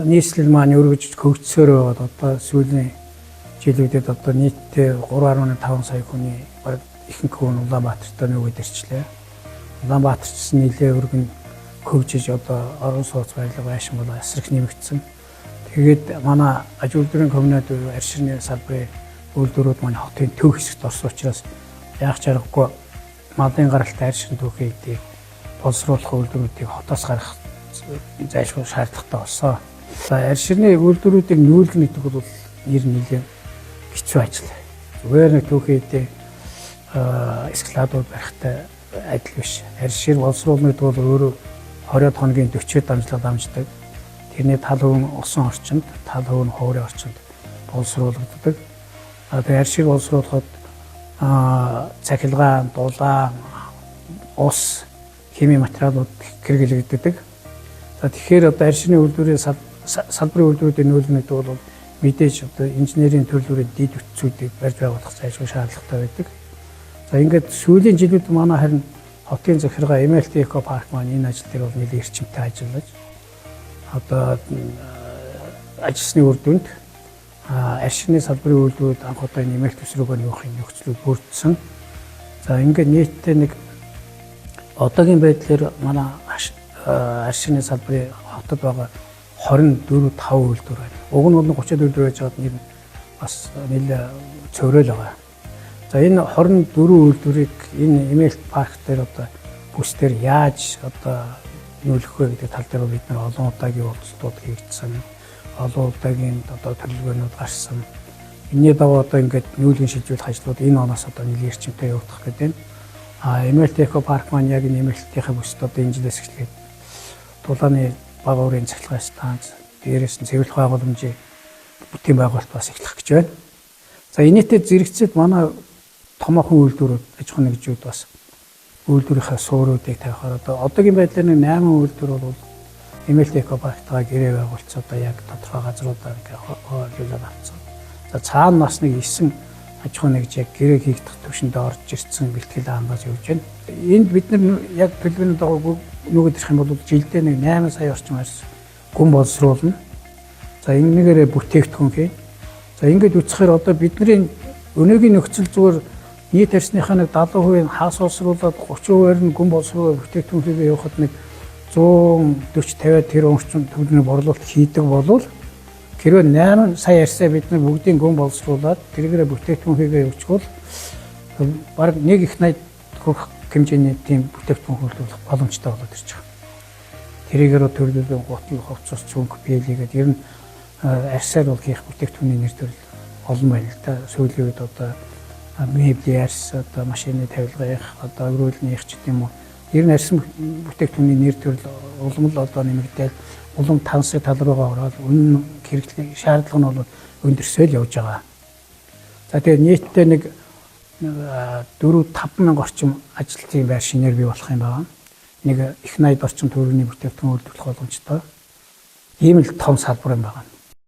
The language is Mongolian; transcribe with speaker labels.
Speaker 1: нийслэл маань өргөж хөгжсөөр байгаад одоо сүүлийн жилүүдэд одоо нийтдээ 3.5 сая хүний ихэнх хүн Улаанбаатарт нөгөөд ирчлээ. Улаанбаатарч нийлээ өргөн хөгжиж одоо орон сууц баялаг байшин бол эсрэг нэмэгдсэн. Тэгээд манай аж үйлдвэрийн комбинат арширны салбарын үйлдвэрүүд маань хотын төв хэсэгт орсон учраас яах чаргагүй малын гаралтай аршин түүхийдийг боловсруулах үйлдвэрүүдийг хотоос гаргах зайлшгүй шаардлагатай болсон. Арширны үйлдвэрүүдийг нүүлгэн гэдэг бол нэлээд хэцүү ажил. Зүгээр нэг түүхийдээ эскалатор барихтай адил биш. Аршир боловсруулна гэдэг бол өөрөө 20 хоногийн 40 дамжлага дамждаг. Тэрний тал хөвн усан орчинд, тал хөвн хуурын орчинд боловсруулагддаг. Тэгээд аршиг боловсруулахад цахилгаан, дулаан, ус, химийн материалууд хэрэглэгддэг. Тэгэхээр одоо аршины үйлдвэрийн салбарын үйлдвэрүүдийн нүүлгэнүүд бол мэдээж одоо инженерийн төрлүүрийн дэд бүтцүүдийг барьж байгуулах зайлшгүй шаардлагатай байдаг. За ингээд сүүлийн жилүүд манай харин хотын захиргаа MLT Eco Park маань энэ ажил дээр бол нэлээд эрчимтэй ажиллаж одоо ажилласны үр дүнд аршины салбарын үйлдвэрүүд анх удаа нэмэлт төсрөөгөө нөхөх нөхцлүүд бүрдсэн. За ингээд нийтдээ нэг одоогийн байдлаар манай аршины салбарын хотод байгаа 24-5 үйлдвэр байна. Уг нь бол 30 үйлдвэр байж байгаад нэр бас нэлээд цөөрөл байгаа. За энэ 24 үйлдвэрийг энэ MLT Park дээр одоо бүсдэр яаж одоо нүүлгэх вэ гэдэг тал дээр бид нар олон удаагийн уулзалтууд хийгдсэн. Олон удаагийн одоо төлөвлөгөөнүүд гарсан. Энэний дагуу одоо ингээд нүүлгэн шилжүүлэх ажлууд энэ оноос одоо нэлээд эрчимтэй явагдах гэдэг байна. MLT Eco Park маань яг энэ MLT-ийн бүсд одоо энэ жилээс эхлээд дулааны бага урын цахилгаан станц, дээрээс нь цэвэрлэх байгууламжийн бүтээн байгуулалт бас эхлэх гэж байна. За энэтэй зэрэгцээд манай томоохон үйлдвэрүүд, аж ахуйн нэгжүүд бас үйлдвэрийнхээ сууруудыг тавихаар одоогийн байдлаар нэг 8 үйлдвэр бол MLT Eco Park-тайгаа гэрээ байгуулсан одоо яг тодорхой газруудаар хуваарлуулаад авсан. За цаана нас нэг 9 аж ахуйн нэгж яг гэрээ хийгдэх төвшөндөө орж ирсэн бэлтгэл хангаж явж байна. Энд бид нар яг төлөвлөгөөний дагуу нөгөөд ирэх юм бол жилдээ нэг 8 сая орчим арс гүн боловсруулна. За энэгээрээ бүтээгдэхүүн хий. За ингээд үцхээр одоо бидний өнөөгийн нөхцөл зүгээр нийт арсныхаа нэг 70% хагас боловсруулаад 30%-аар нь гүн боловсруулах бүтээгдэхүүн хийгээ явахад нэг 140-50 тэр орчим төгрөгийн борлуулалт хийдэг болвол хэрвээ 8 сая арсаа бид нар бүгдийн гүн боловсруулаад тэргээрээ бүтээгдэхүүн хийгээ явуулчихвал бараг нэг их 80 хүрэх хэмжээний тийм бүтээгдэхүүн хөлбөлөх боломжтой болоод ирж байгаа. Тэрийгээр төрлөлийн гутал, хувцас, цүнх, биелийгээд ер нь арсаар бол хийх бүтээгдэхүүний нэр төрөл олон байна л да. Сүүлийн үед одоо меблийн арс, одоо машины тавилгын одоо өрөөлний ч гэдэм үү. Ер нь арсан бүтээгдэхүүний нэр төрөл улам л одоо нэмэгдээл улам тансаг тал руугаа ороод үнэн хэрэглэх шаардлага нь бол өндөрсөөл явж байгаа. За тэгээд нийтдээ нэг 4-5 мянга орчим ажилтны байр шинээр бий болох юм байна. Нэг их 80 орчим төгрөгийн бүтээгдэхүүн үйлдвэрлэх боломжтой. Ийм л том салбар юм байна.